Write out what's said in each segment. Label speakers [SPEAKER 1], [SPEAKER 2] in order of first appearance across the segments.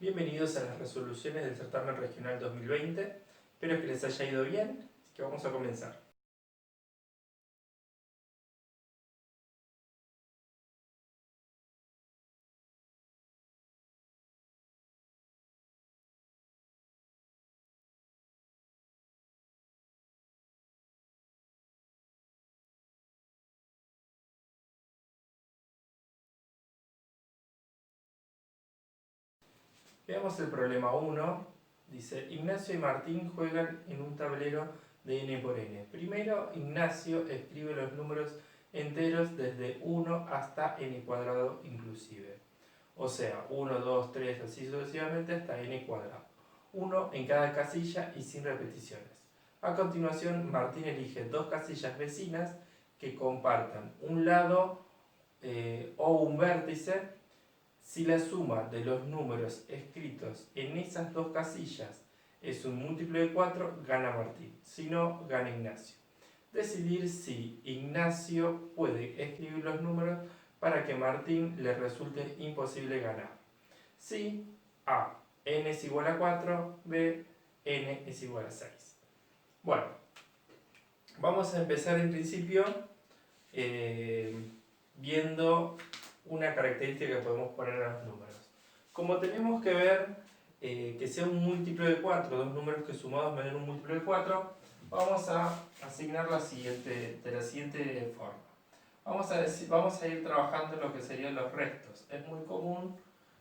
[SPEAKER 1] Bienvenidos a las resoluciones del certamen regional 2020. Espero que les haya ido bien, así que vamos a comenzar. Veamos el problema 1. Dice, Ignacio y Martín juegan en un tablero de n por n. Primero, Ignacio escribe los números enteros desde 1 hasta n cuadrado inclusive. O sea, 1, 2, 3, así sucesivamente hasta n cuadrado. 1 en cada casilla y sin repeticiones. A continuación, Martín elige dos casillas vecinas que compartan un lado o un vértice. Si la suma de los números escritos en esas dos casillas es un múltiplo de 4, gana Martín. Si no, gana Ignacio. Decidir si Ignacio puede escribir los números para que Martín le resulte imposible ganar. Si A, n es igual a 4, B, n es igual a 6. Bueno, vamos a empezar en principio viendo una característica que podemos poner a los números. Como tenemos que ver que sea un múltiplo de 4, dos números que sumados me den un múltiplo de 4, vamos a asignar de la siguiente forma. Vamos a ir trabajando en lo que serían los restos. Es muy común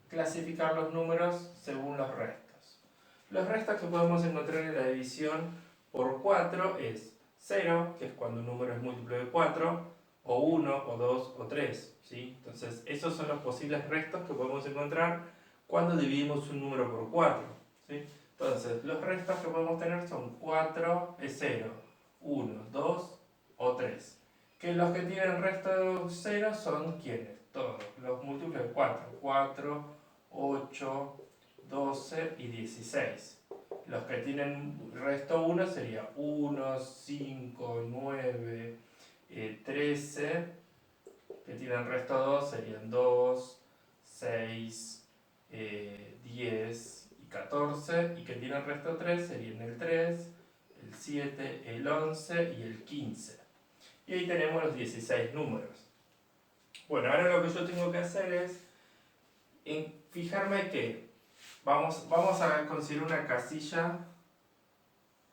[SPEAKER 1] clasificar los números según los restos. Los restos que podemos encontrar en la división por 4 es 0, que es cuando un número es múltiplo de 4, o 1, o 2, o 3. ¿Sí? Entonces, esos son los posibles restos que podemos encontrar cuando dividimos un número por 4. ¿Sí? Entonces, los restos que podemos tener son 4 es 0, 1, 2 o 3. Que los que tienen resto 0 son ¿quiénes? Todos, los múltiplos de 4. 4, 8, 12 y 16. Los que tienen resto 1 sería 1, 5, 9, 13. Que tienen resto 2 serían 2, 6, 10 y 14. Y que tienen resto 3 serían el 3, el 7, el 11 y el 15. Y ahí tenemos los 16 números. Bueno, ahora lo que yo tengo que hacer es fijarme que vamos a conseguir una casilla,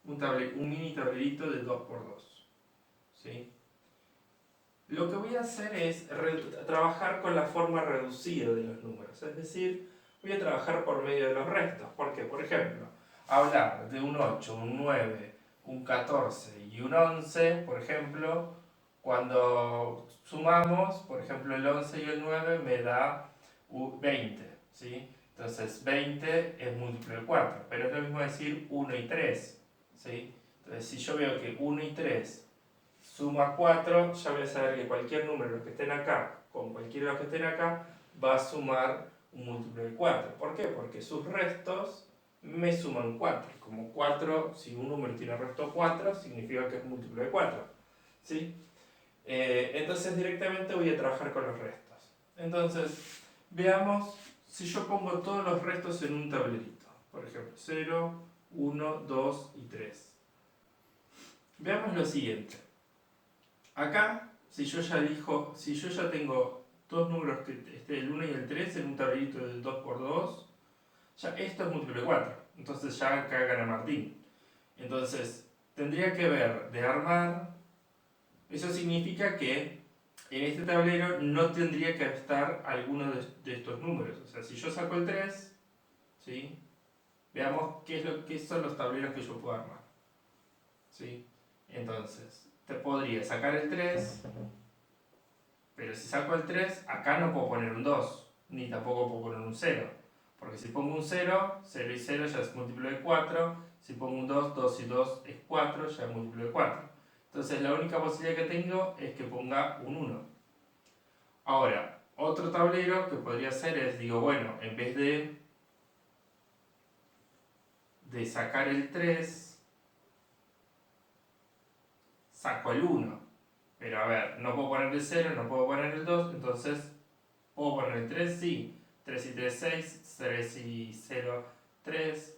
[SPEAKER 1] un mini tablerito de 2×2. ¿Sí? Lo que voy a hacer es trabajar con la forma reducida de los números, es decir, voy a trabajar por medio de los restos, porque, por ejemplo, hablar de un 8, un 9, un 14 y un 11, por ejemplo, cuando sumamos, por ejemplo, el 11 y el 9 me da 20, ¿sí? Entonces 20 es múltiplo de 4, pero es lo mismo decir 1 y 3, ¿sí? Entonces si yo veo que 1 y 3 suma 4, ya voy a saber que cualquier número de los que estén acá con cualquiera de los que estén acá va a sumar un múltiplo de 4. ¿Por qué? Porque sus restos me suman 4. Como 4, si un número tiene resto 4, significa que es múltiplo de 4. ¿Sí? Entonces directamente voy a trabajar con los restos. Entonces, veamos si yo pongo todos los restos en un tablerito. Por ejemplo, 0, 1, 2 y 3. Veamos lo siguiente. Acá, si yo ya tengo dos números, el 1 y el 3 en un tablerito de 2×2, ya esto es múltiplo de 4. Entonces ya acá gana Martín. Entonces, tendría que ver de armar. Eso significa que en este tablero no tendría que estar alguno de estos números. O sea, si yo saco el 3, ¿sí? Veamos qué son los tableros que yo puedo armar. ¿Sí? Entonces, te podría sacar el 3, pero si saco el 3, acá no puedo poner un 2, ni tampoco puedo poner un 0. Porque si pongo un 0, 0 y 0 ya es múltiplo de 4. Si pongo un 2, 2 y 2 es 4, ya es múltiplo de 4. Entonces la única posibilidad que tengo es que ponga un 1. Ahora, otro tablero que podría ser es, digo, bueno, en vez de sacar el 3, saco el 1. Pero a ver, no puedo poner el 0, no puedo poner el 2, entonces, ¿puedo poner el 3? Sí, 3 y 3, 6, 3 y 0, 3,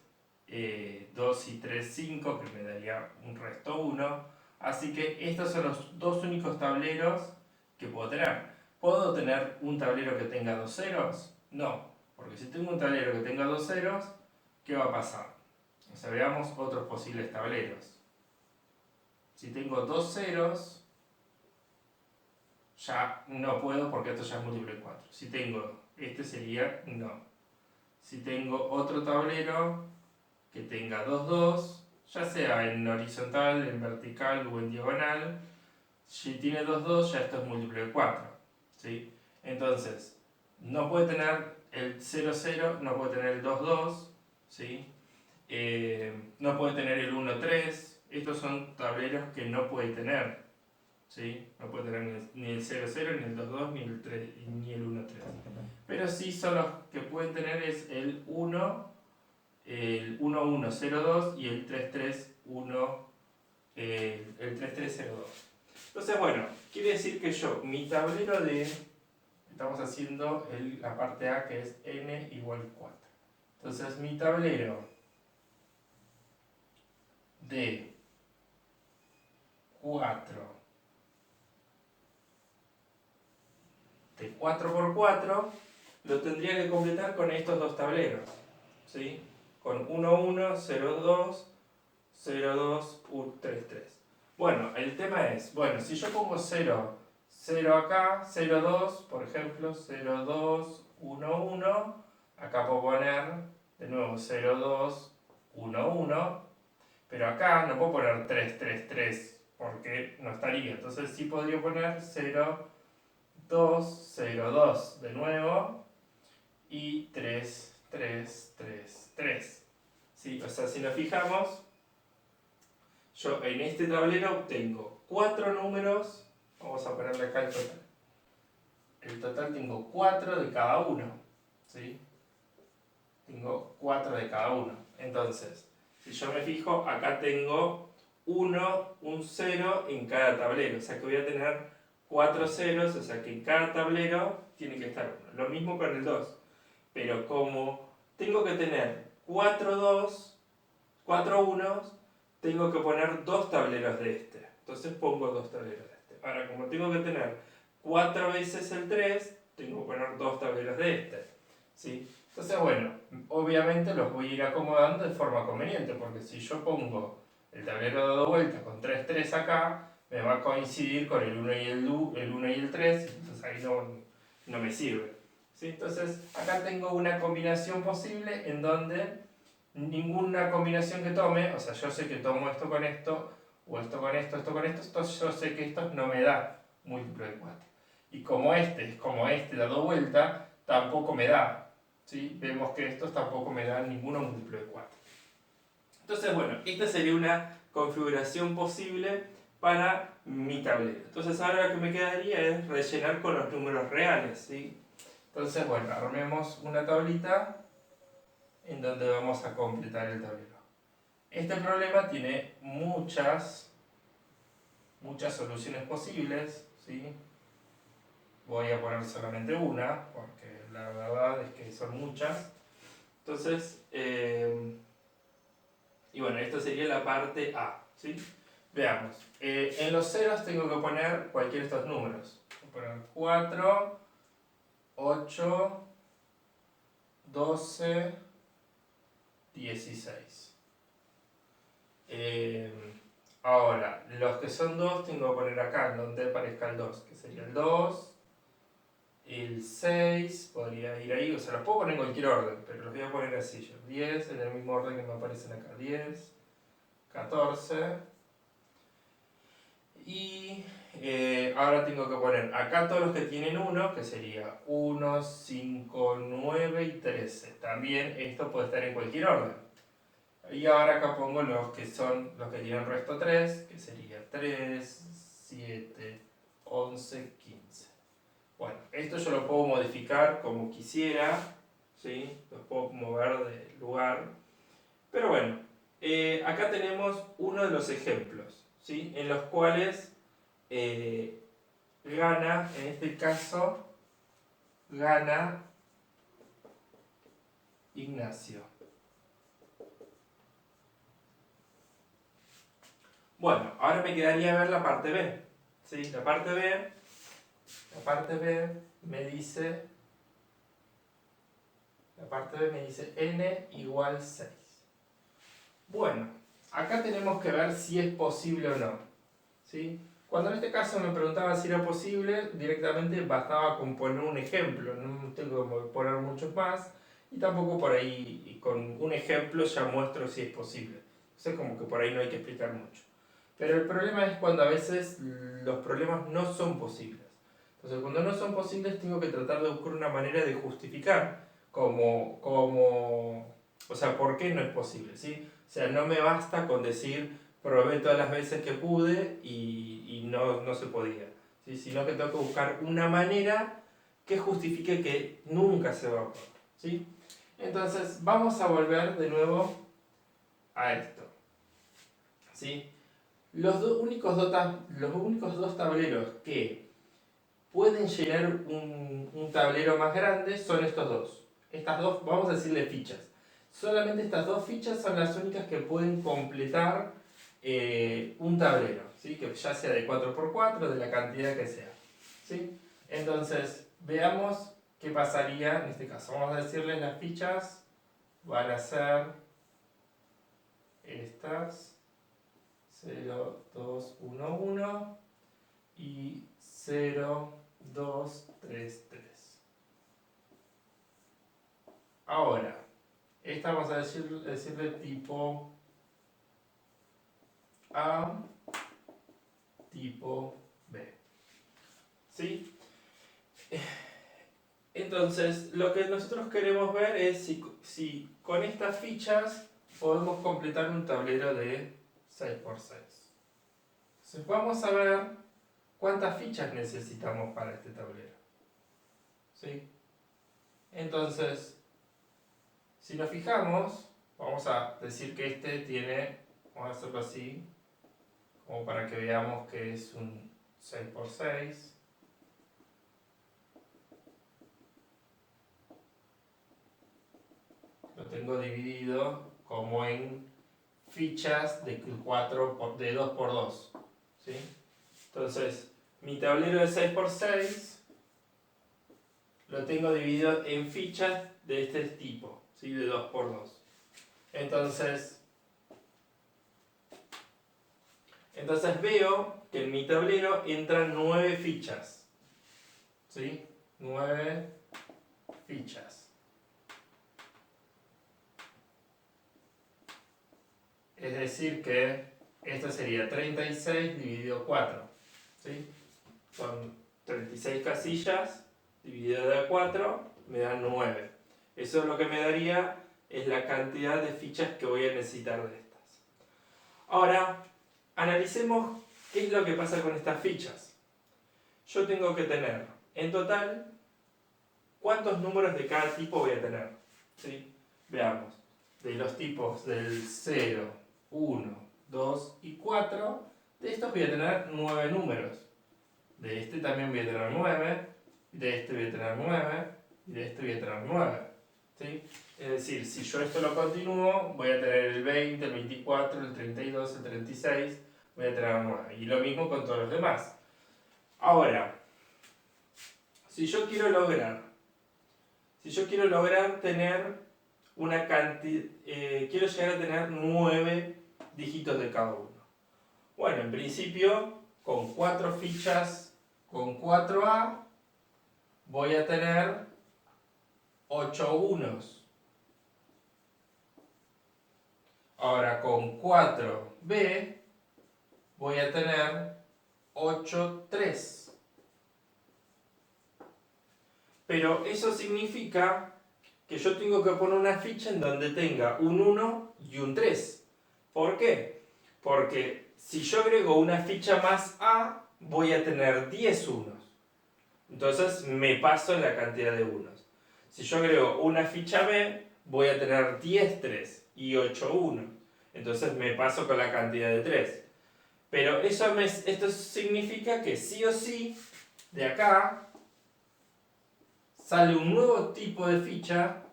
[SPEAKER 1] 2 y 3, 5, que me daría un resto 1. Así que estos son los dos únicos tableros que puedo tener. ¿Puedo tener un tablero que tenga dos ceros? No, porque si tengo un tablero que tenga dos ceros, ¿qué va a pasar? O sea, veamos otros posibles tableros. Si tengo dos ceros, ya no puedo porque esto ya es múltiplo de 4. Si tengo, este sería no. Si tengo otro tablero que tenga dos 2, ya sea en horizontal, en vertical o en diagonal, si tiene dos 2 ya esto es múltiplo de 4. ¿Sí? Entonces, no puede tener el 0, 0, no puede tener el 2, 2, ¿sí? No puede tener el 1, 3. Estos son tableros que no puede tener. ¿Sí? No puede tener ni el 0, 0, ni el 2, 2, ni el 3, ni el 1, 3. Pero sí son los que pueden tener es el 1, el 1, 1, 0, 2 y el 3, 3, 1, el 3, 3, 0, 2. Entonces, bueno, quiere decir que yo, mi tablero de... Estamos haciendo la parte A que es n igual 4. Entonces, mi tablero de 4 de 4 por 4 lo tendría que completar con estos dos tableros, ¿sí? Con 1, 1, 0, 2, 0, 2, 3, 3. Bueno, el tema es, bueno, si yo pongo 0, 0 acá, 0, 2, por ejemplo, 0, 2, 1, 1, acá puedo poner de nuevo 0, 2, 1, 1, pero acá no puedo poner 3, 3, 3, porque no estaría. Entonces sí podría poner 0, 2, 0, 2 de nuevo y 3, 3, 3, 3. ¿Sí? O sea, si nos fijamos, yo en este tablero tengo 4 números, vamos a ponerle acá el total. El total tengo 4 de cada uno, ¿sí? Tengo 4 de cada uno. Entonces, si yo me fijo, acá tengo 1, un 0 en cada tablero, o sea que voy a tener 4 ceros, o sea que en cada tablero tiene que estar 1. Lo mismo con el 2, pero como tengo que tener 4 2, 4 unos, tengo que poner dos tableros de este. Entonces pongo dos tableros de este. Ahora, como tengo que tener 4 veces el 3, tengo que poner dos tableros de este. ¿Sí? Entonces, bueno, obviamente los voy a ir acomodando de forma conveniente, porque si yo pongo el tablero dado vuelta con 3, 3 acá, me va a coincidir con el 1 y el 1 y el 3, entonces ahí no me sirve. ¿Sí? Entonces, acá tengo una combinación posible en donde ninguna combinación que tome, o sea, yo sé que tomo esto con esto, o esto con esto, esto con esto, entonces yo sé que esto no me da múltiplo de 4. Y como este es como este dado vuelta, tampoco me da. ¿Sí? Vemos que estos tampoco me dan ninguno múltiplo de 4. Entonces, bueno, esta sería una configuración posible para mi tablero. Entonces ahora lo que me quedaría es rellenar con los números reales, ¿sí? Entonces, bueno, armemos una tablita en donde vamos a completar el tablero. Este problema tiene muchas soluciones posibles, ¿sí? Voy a poner solamente una, porque la verdad es que son muchas. Entonces, y bueno, esta sería la parte A, ¿sí? Veamos, en los ceros tengo que poner cualquiera de estos números. Voy a poner 4, 8, 12, 16. Ahora, los que son 2 tengo que poner acá, en donde aparezca el 2, que sería el 2, el 6, podría ir ahí, o sea, los puedo poner en cualquier orden, pero los voy a poner así yo. 10, en el mismo orden que me aparecen acá, 10, 14, y ahora tengo que poner acá todos los que tienen 1, que sería 1, 5, 9 y 13. También esto puede estar en cualquier orden. Y ahora acá pongo los que tienen resto 3, que sería 3, 7, 11, 15. Bueno, esto yo lo puedo modificar como quisiera, ¿sí? Los puedo mover de lugar. Pero bueno, acá tenemos uno de los ejemplos, ¿sí? En los cuales gana, en este caso, gana Ignacio. Bueno, ahora me quedaría ver la parte B. ¿Sí? La parte B me dice n igual 6. Bueno, acá tenemos que ver si es posible o no. ¿Sí? Cuando en este caso me preguntaba si era posible, directamente bastaba con poner un ejemplo, no tengo que poner muchos más, y tampoco por ahí con un ejemplo ya muestro si es posible. Entonces como que por ahí no hay que explicar mucho. Pero el problema es cuando a veces los problemas no son posibles. Entonces cuando no son posibles tengo que tratar de buscar una manera de justificar o sea, por qué no es posible, ¿sí? O sea, no me basta con decir probé todas las veces que pude y no se podía, ¿sí? Sino que tengo que buscar una manera que justifique que nunca se va a poder, ¿sí? Entonces vamos a volver de nuevo a esto, ¿sí? Los únicos dos tableros que pueden llenar un tablero más grande son estos dos. Estas dos, vamos a decirle fichas. Solamente estas dos fichas son las únicas que pueden completar un tablero, ¿sí? Que ya sea de 4×4, de la cantidad que sea, ¿sí? Entonces, veamos qué pasaría en este caso. Vamos a decirle las fichas van a ser estas 0, 2, 1, 1 y 0, 2, 3, 3. Ahora, esta vamos a decirle tipo A, tipo B. ¿Sí? Entonces, lo que nosotros queremos ver es si con estas fichas podemos completar un tablero de 6×6. Entonces, vamos a ver cuántas fichas necesitamos para este tablero. ¿Sí? Entonces, si nos fijamos, vamos a decir que este tiene, vamos a hacerlo así, como para que veamos que es un 6×6. Lo tengo dividido como en fichas de 2×2. ¿Sí? Entonces, mi tablero de 6×6 lo tengo dividido en fichas de este tipo, ¿sí? De 2×2. Entonces veo que en mi tablero entran 9 fichas. ¿Sí? 9 fichas. Es decir que esto sería 36 dividido 4. ¿Sí? Son 36 casillas dividido de 4, me dan 9. Eso lo que me daría es la cantidad de fichas que voy a necesitar de estas. Ahora, analicemos qué es lo que pasa con estas fichas. Yo tengo que tener, en total, ¿cuántos números de cada tipo voy a tener? ¿Sí? Veamos. De los tipos del 0, 1, 2 y 4, de estos voy a tener 9 números. De este también voy a tener 9, de este voy a tener 9, y de este voy a tener 9. ¿Sí? Es decir, si yo esto lo continúo, voy a tener el 20, el 24, el 32, el 36, voy a tener 9. Y lo mismo con todos los demás. Ahora, si yo quiero lograr tener una cantidad, quiero llegar a tener 9 dígitos de cada uno. Bueno, en principio, con 4 fichas, con 4A, voy a tener 8 unos. Ahora con 4B voy a tener 8 3. Pero eso significa que yo tengo que poner una ficha en donde tenga un 1 y un 3. ¿Por qué? Porque si yo agrego una ficha más A, voy a tener 10 unos. Entonces me paso en la cantidad de unos. Si yo agrego una ficha B, voy a tener 10 3 y 8 1. Entonces me paso con la cantidad de 3. Pero esto significa que sí o sí, de acá, sale un nuevo tipo de ficha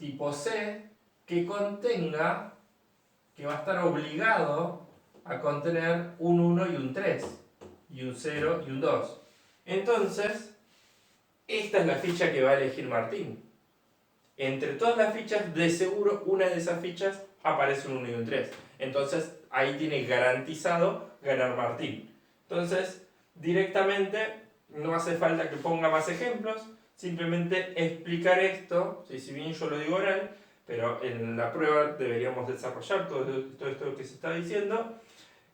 [SPEAKER 1] tipo C que contenga, que va a estar obligado a contener un 1 y un 3, y un 0 y un 2. Entonces, esta es la ficha que va a elegir Martín. Entre todas las fichas, de seguro, una de esas fichas aparece un 1 y un 3. Entonces, ahí tiene garantizado ganar Martín. Entonces, directamente, no hace falta que ponga más ejemplos, simplemente explicar esto, si bien yo lo digo oral, pero en la prueba deberíamos desarrollar todo esto que se está diciendo.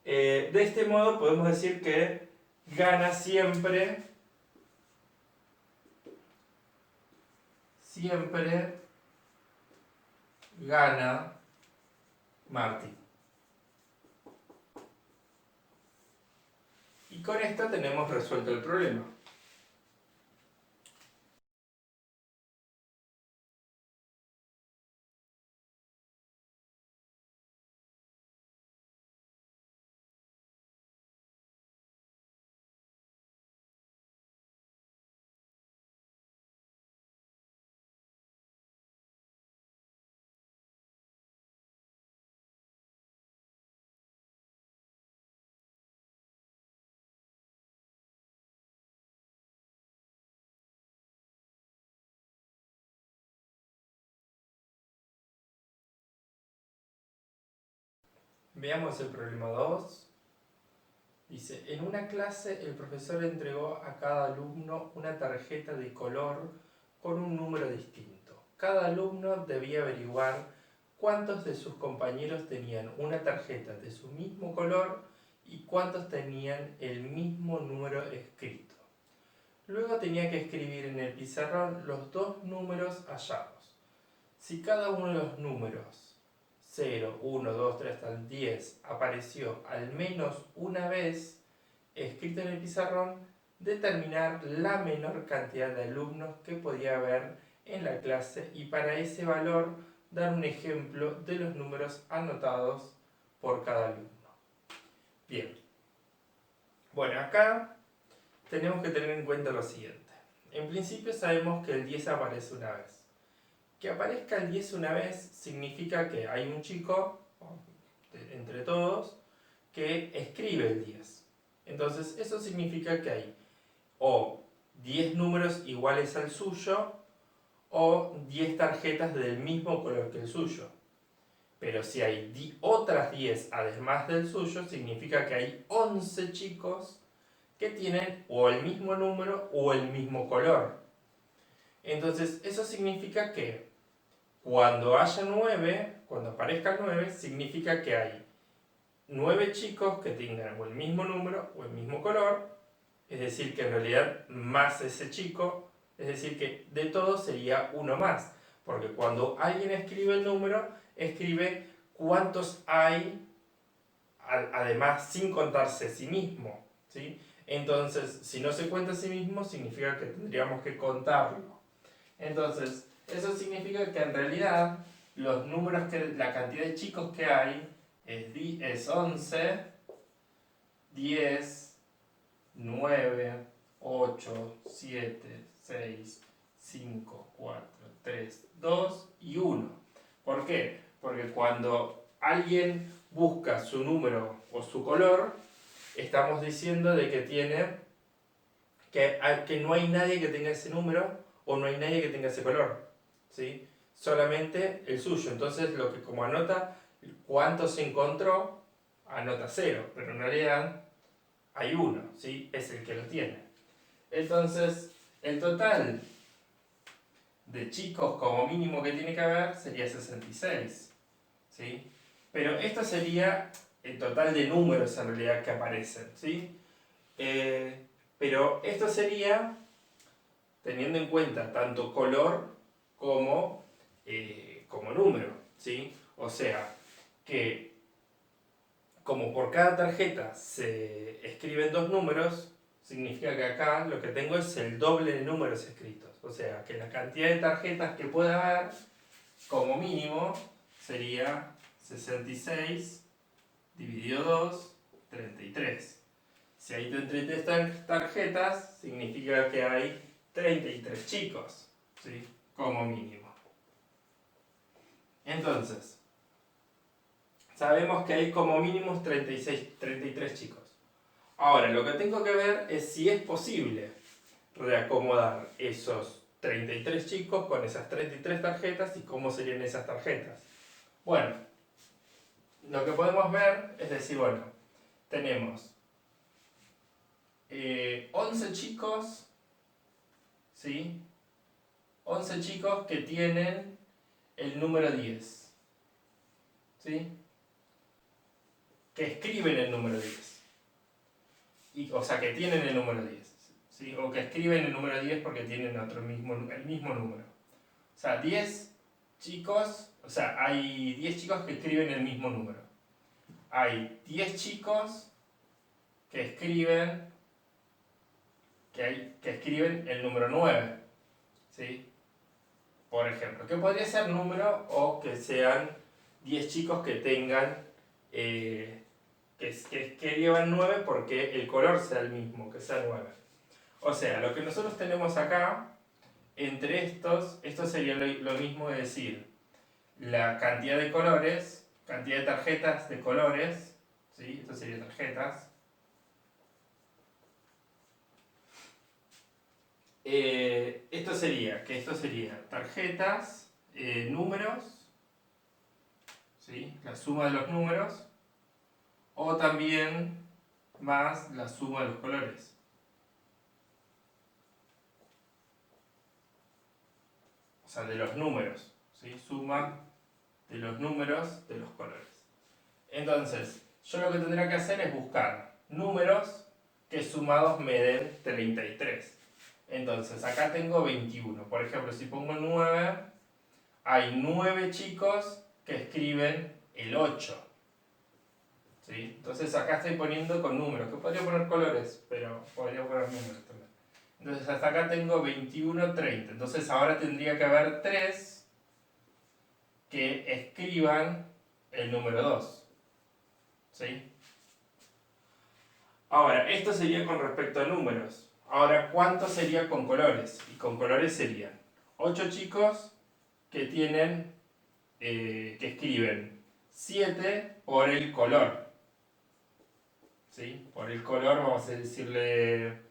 [SPEAKER 1] De este modo podemos decir que gana siempre gana Martín. Y con esto tenemos resuelto el problema. Veamos el problema 2. Dice, en una clase el profesor entregó a cada alumno una tarjeta de color con un número distinto. Cada alumno debía averiguar cuántos de sus compañeros tenían una tarjeta de su mismo color y cuántos tenían el mismo número escrito. Luego tenía que escribir en el pizarrón los dos números hallados. Si cada uno de los números 0, 1, 2, 3 hasta el 10 apareció al menos una vez escrito en el pizarrón, determinar la menor cantidad de alumnos que podía haber en la clase y para ese valor dar un ejemplo de los números anotados por cada alumno. Bien, bueno, acá tenemos que tener en cuenta lo siguiente. En principio sabemos que el 10 aparece una vez. Que aparezca el 10 una vez significa que hay un chico, entre todos, que escribe el 10. Entonces eso significa que hay o 10 números iguales al suyo o 10 tarjetas del mismo color que el suyo. Pero si hay otras 10 además del suyo, significa que hay 11 chicos que tienen o el mismo número o el mismo color. Entonces eso significa que cuando haya 9, cuando aparezca 9, significa que hay 9 chicos que tengan o el mismo número o el mismo color, es decir, que en realidad más ese chico, es decir, que de todos sería uno más, porque cuando alguien escribe el número, escribe cuántos hay, además sin contarse a sí mismo, ¿sí? Entonces, si no se cuenta a sí mismo, significa que tendríamos que contarlo. Entonces, eso significa que en realidad los números, la cantidad de chicos que hay es 11, 10, 9, 8, 7, 6, 5, 4, 3, 2 y 1. ¿Por qué? Porque cuando alguien busca su número o su color, estamos diciendo de que que no hay nadie que tenga ese número o no hay nadie que tenga ese color, ¿sí? Solamente el suyo. Entonces, lo que como anota cuánto se encontró, anota 0, pero en realidad hay 1, ¿sí? Es el que lo tiene. Entonces, el total de chicos como mínimo que tiene que haber sería 66, ¿sí? Pero esto sería el total de números en realidad que aparecen, ¿sí? Pero esto sería teniendo en cuenta tanto color como número, ¿sí? O sea, que como por cada tarjeta se escriben dos números, significa que acá lo que tengo es el doble de números escritos. O sea, que la cantidad de tarjetas que pueda haber, como mínimo, sería 66 dividido 2, 33. Si hay 33 tarjetas, significa que hay 33 chicos, ¿sí? Como mínimo. Entonces, sabemos que hay como mínimo 33 chicos. Ahora, lo que tengo que ver es si es posible reacomodar esos 33 chicos con esas 33 tarjetas y cómo serían esas tarjetas. Bueno, lo que podemos ver es decir, bueno, tenemos 11 chicos, ¿sí? 11 chicos que tienen el número 10, ¿sí? Que escriben el número 10. O sea, que tienen el número 10, ¿sí? O que escriben el número 10 porque tienen el mismo número. O sea, 10 chicos, o sea, hay 10 chicos que escriben el mismo número. Hay 10 chicos que escriben, que escriben el número 9, ¿sí? Por ejemplo, que podría ser número o que sean 10 chicos que tengan, que llevan 9 porque el color sea el mismo, que sea 9. O sea, lo que nosotros tenemos acá, entre esto sería lo mismo de decir la cantidad de colores, cantidad de tarjetas de colores, ¿sí? Esto sería tarjetas. Esto sería tarjetas, números, ¿sí? La suma de los números, o también más la suma de los colores. O sea, de los números, ¿sí? Suma de los números de los colores. Entonces, yo lo que tendría que hacer es buscar números que sumados me den 33. Entonces, acá tengo 21. Por ejemplo, si pongo 9, hay 9 chicos que escriben el 8. ¿Sí? Entonces, acá estoy poniendo con números, que podría poner colores, pero podría poner números también. Entonces, hasta acá tengo 21, 30. Entonces, ahora tendría que haber 3 que escriban el número 2. ¿Sí? Ahora, esto sería con respecto a números. Ahora, ¿cuánto sería con colores? Y con colores serían 8 chicos que tienen, que escriben 7 por el color. ¿Sí? Por el color vamos a decirle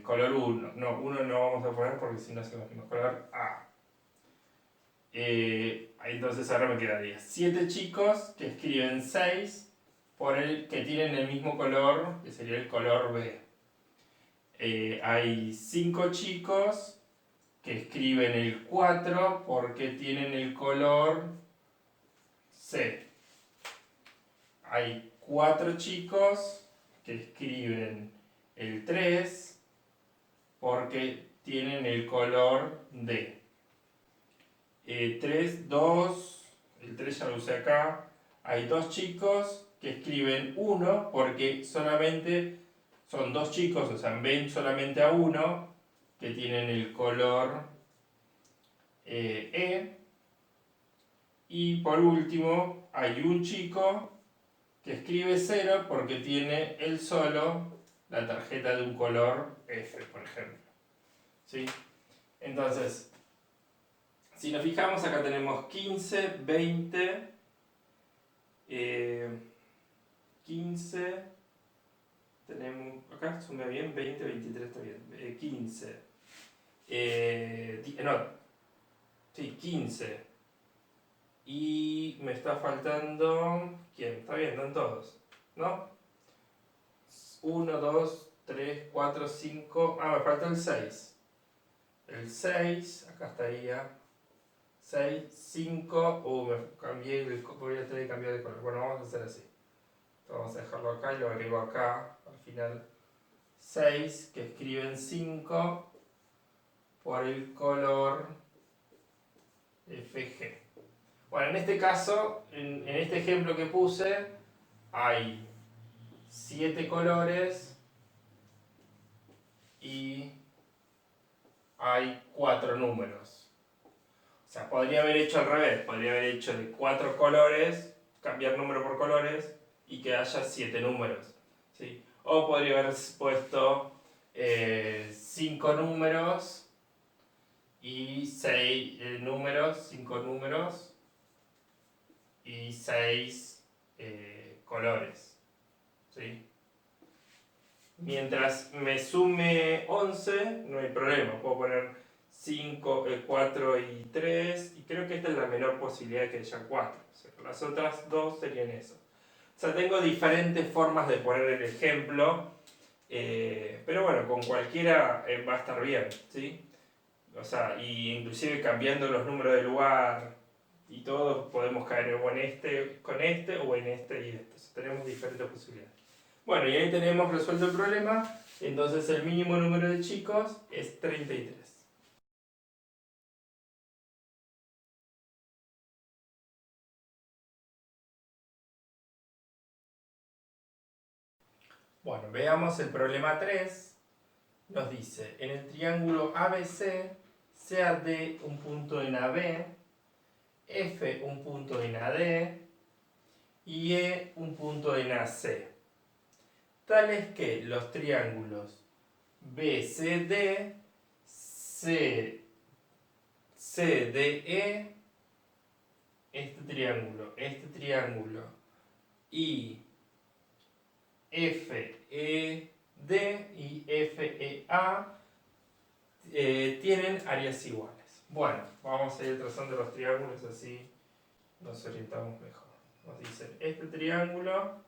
[SPEAKER 1] color 1. No, 1 no vamos a poner porque si no se nos color A. Entonces ahora me quedaría 7 chicos que escriben 6 por el que tienen el mismo color, que sería el color B. Hay 5 chicos que escriben el 4 porque tienen el color C. Hay 4 chicos que escriben el 3 porque tienen el color D. 3, 2, el 3 ya lo usé acá. Hay 2 chicos que escriben 1 porque solamente son 2 chicos, o sea, ven solamente a uno que tienen el color E. Y por último, hay un chico que escribe 0 porque tiene él solo la tarjeta de un color F, por ejemplo. ¿Sí? Entonces, si nos fijamos, acá tenemos 15, 20, 15, tenemos, acá suma bien, 20, 23 está bien, 15, no, sí, 15, y me está faltando, ¿quién? Está bien, están todos, ¿no? 1, 2, 3, 4, 5, me falta el 6. El 6, acá estaría 6, 5, me cambié, voy a tener que cambiar de color. Bueno, vamos a hacer así. Vamos a dejarlo acá y lo agrego acá, al final 6, que escriben 5 por el color FG. Bueno, en este caso, en este ejemplo que puse, hay 7 colores y hay 4 números. O sea, podría haber hecho al revés, podría haber hecho de 4 colores, cambiar número por colores y que haya 7 números. ¿Sí? O podría haber puesto 5 números y 6 números, 5 números y 6 colores, ¿sí? Mientras me sume 11, no hay problema, puedo poner 5, 4 y 3, y creo que esta es la menor posibilidad de que haya 4, o sea, las otras dos serían eso. O sea, tengo diferentes formas de poner el ejemplo, pero bueno, con cualquiera va a estar bien, ¿sí? O sea, y inclusive cambiando los números de lugar y todo, podemos caer o en este con este o en este y este. O sea, tenemos diferentes posibilidades. Bueno, y ahí tenemos resuelto el problema. Entonces el mínimo número de chicos es 33. Bueno, veamos el problema 3. Nos dice, en el triángulo ABC, sea D un punto en AB, F un punto en AD y E un punto en AC. Tal es que los triángulos BCD, CDE, este triángulo y FED y FEA tienen áreas iguales. Bueno, vamos a ir trazando los triángulos así nos orientamos mejor. Nos dicen este triángulo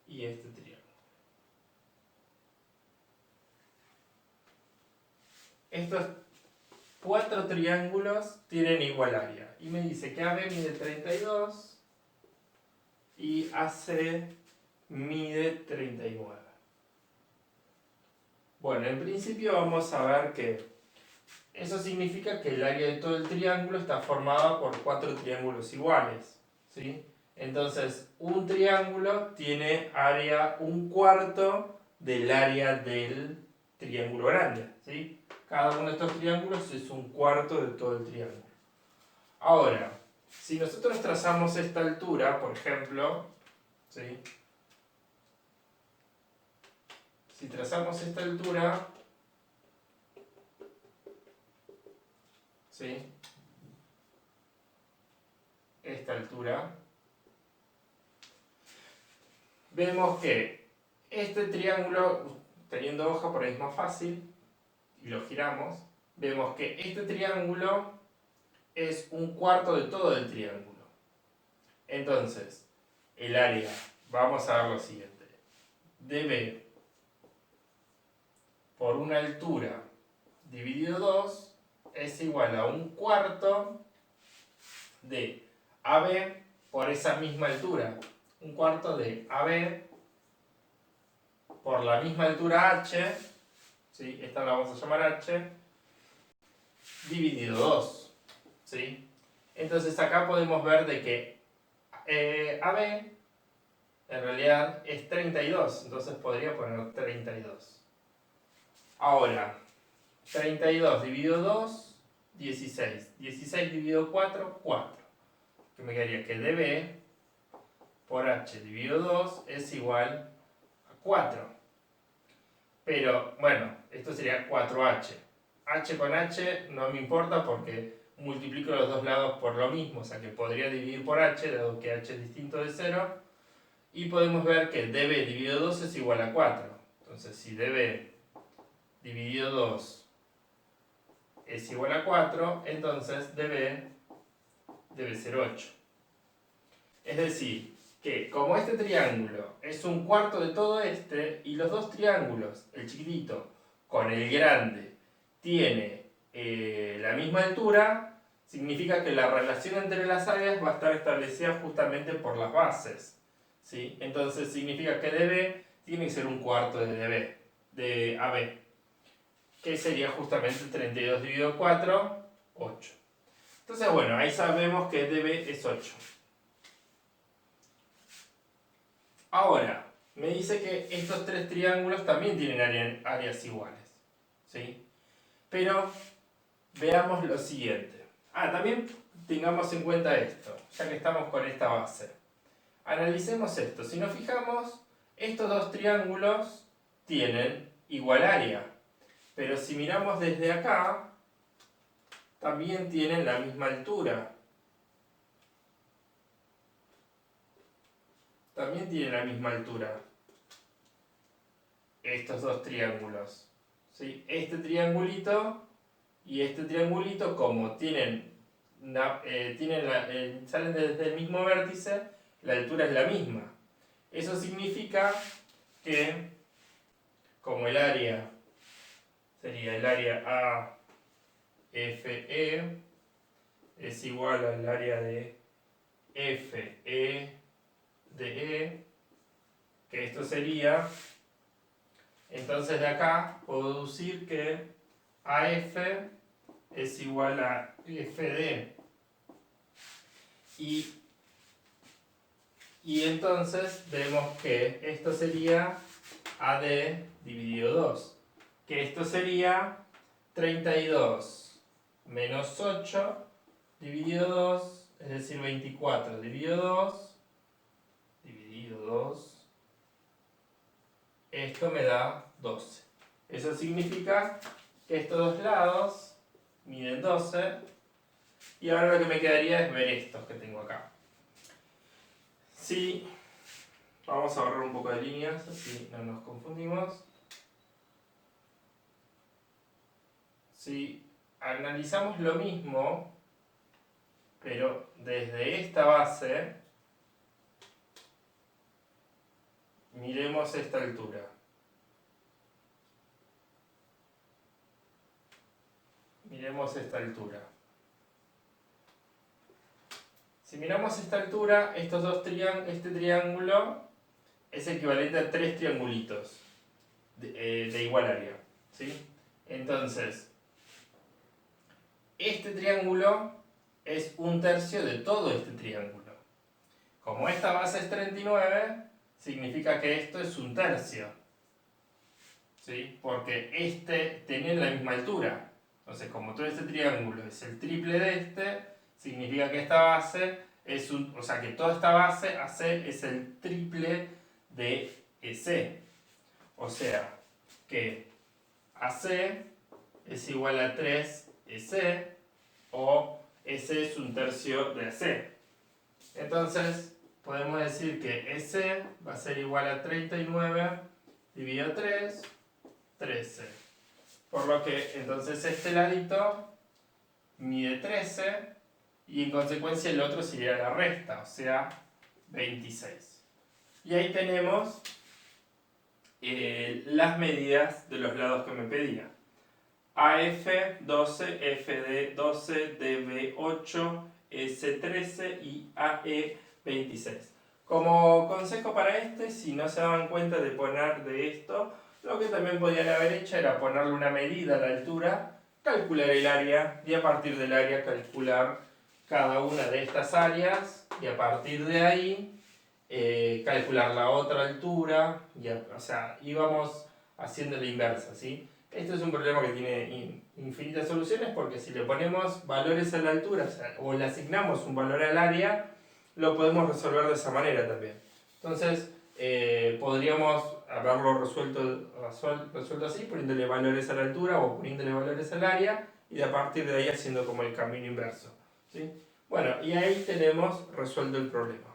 [SPEAKER 1] y este triángulo. Estos 4 triángulos tienen igual área. Y me dice que AB mide 32 y AC mide 39. Bueno, en principio vamos a ver que eso significa que el área de todo el triángulo está formada por 4 triángulos iguales, ¿sí? Entonces, un triángulo tiene área 1/4 del área del triángulo grande, ¿sí? Cada uno de estos triángulos es 1/4 de todo el triángulo. Ahora, si nosotros trazamos esta altura, por ejemplo, ¿sí? Si trazamos esta altura, ¿sí? Esta altura, vemos que este triángulo, teniendo hoja por ahí es más fácil, y lo giramos, vemos que este triángulo es 1/4 de todo el triángulo. Entonces, el área, vamos a ver lo siguiente, DB por una altura dividido 2 es igual a 1/4 de AB por esa misma altura. 1/4 de AB por la misma altura H, ¿sí? Esta la vamos a llamar H, dividido 2, ¿sí? Entonces acá podemos ver de que AB en realidad es 32, entonces podría poner 32. Ahora, 32 dividido 2, 16. 16 dividido 4, 4. Que me quedaría que DB por H dividido 2 es igual a 4. Pero, bueno, esto sería 4H. H con H no me importa porque multiplico los dos lados por lo mismo, o sea que podría dividir por H, dado que H es distinto de 0. Y podemos ver que DB dividido 2 es igual a 4. Entonces, si DB dividido 2 es igual a 4, entonces DB debe ser 8. Es decir, que como este triángulo es 1/4 de todo este, y los dos triángulos, el chiquitito con el grande, tiene la misma altura, significa que la relación entre las áreas va a estar establecida justamente por las bases, ¿sí? Entonces significa que DB tiene que ser 1/4 de AB, que sería justamente 32 dividido 4, 8. Entonces, bueno, ahí sabemos que DB es 8. Ahora, me dice que estos 3 triángulos también tienen áreas iguales, ¿sí? Pero veamos lo siguiente. También tengamos en cuenta esto, ya que estamos con esta base. Analicemos esto. Si nos fijamos, estos dos triángulos tienen igual área. Pero si miramos desde acá, también tienen la misma altura. También tienen la misma altura estos dos triángulos. ¿Sí? Este triangulito y este triangulito, como salen desde el mismo vértice, la altura es la misma. Eso significa que, como el área sería el área AFE es igual al área de FE de E, que esto sería, entonces de acá puedo deducir que AF es igual a FD. Y entonces vemos que esto sería AD dividido 2, que esto sería 32 menos 8 dividido 2, es decir, 24 dividido 2, esto me da 12. Eso significa que estos dos lados miden 12, y ahora lo que me quedaría es ver estos que tengo acá. Sí, vamos a borrar un poco de líneas, así no nos confundimos. Si analizamos lo mismo, pero desde esta base, miremos esta altura. Miremos esta altura. Si miramos esta altura, este triángulo es equivalente a 3 triangulitos de igual área. ¿Sí? Entonces, este triángulo es 1/3 de todo este triángulo. Como esta base es 39, significa que esto es 1/3. ¿Sí? Porque tienen la misma altura. Entonces, como todo este triángulo es el triple de este, significa que esta base o sea que toda esta base AC es el triple de EC. O sea que AC es igual a 3 EC, o EC es 1/3 de AC. Entonces podemos decir que EC va a ser igual a 39 dividido 3, 13. Por lo que entonces este ladito mide 13, y en consecuencia el otro sería la resta, o sea 26. Y ahí tenemos las medidas de los lados que me pedía. AF 12, FD 12, DB 8, S 13 y AE 26. Como consejo para si no se daban cuenta de poner de esto, lo que también podían haber hecho era ponerle una medida a la altura, calcular el área y a partir del área calcular cada una de estas áreas, y a partir de ahí calcular la otra altura, o sea, íbamos haciendo la inversa, ¿sí? Este es un problema que tiene infinitas soluciones, porque si le ponemos valores a la altura, o le asignamos un valor al área, lo podemos resolver de esa manera también. Entonces, podríamos haberlo resuelto así, poniéndole valores a la altura o poniéndole valores al área, y a partir de ahí haciendo como el camino inverso, ¿sí? Bueno, y ahí tenemos resuelto el problema.